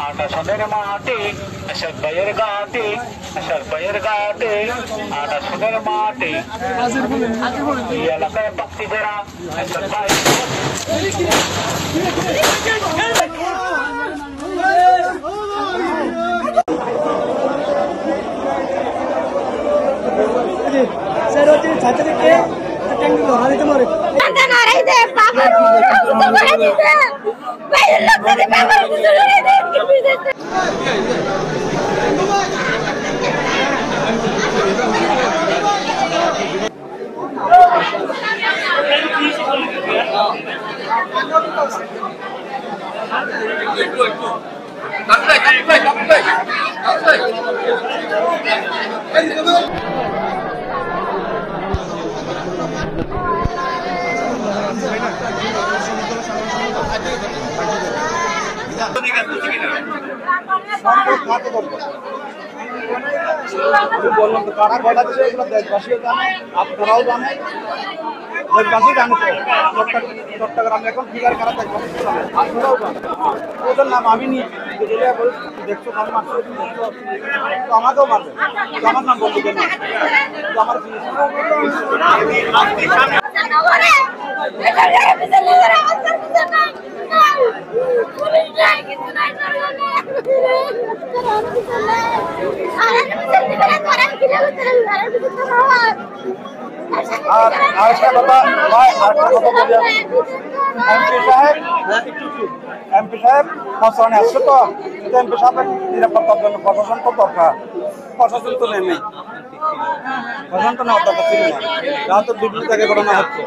আটা সোনের মাটি আশাক ভাইয়ের ঘাটে আশাক ভাইয়ের ঘাটে আটা সোনের মাটি এই এলাকায় বাক্তি জোড়া আশাক ভাই ছাত্রীকে লড়া দিতে পারে বললাম তো কারা কয়টা দিলে এগুলো দেশবাসীও জানে, আপনারাও জানেন, দেশবাসী জানে তো চট্টগ্রামে এখন ফিগার কারা দেশবাসী জানে, আপনারাও জানেন। ওদের নাম আমি নিই দেখছো আমি মারছো তো আমাকেও মারবে, তো আমার নাম বলতে কেন তো আমার আরেকটা কথা বলি এমপি সাহেব ফসনে আসছে তো এমপি সাহেবের নিরাপত্তার জন্য প্রশাসন তো দরকার, প্রশাসন তো নেই প্রশাসন তো নেওয়ার দরকার ছিল না, যা তো বিভিন্ন জায়গায় ঘটনা হচ্ছে।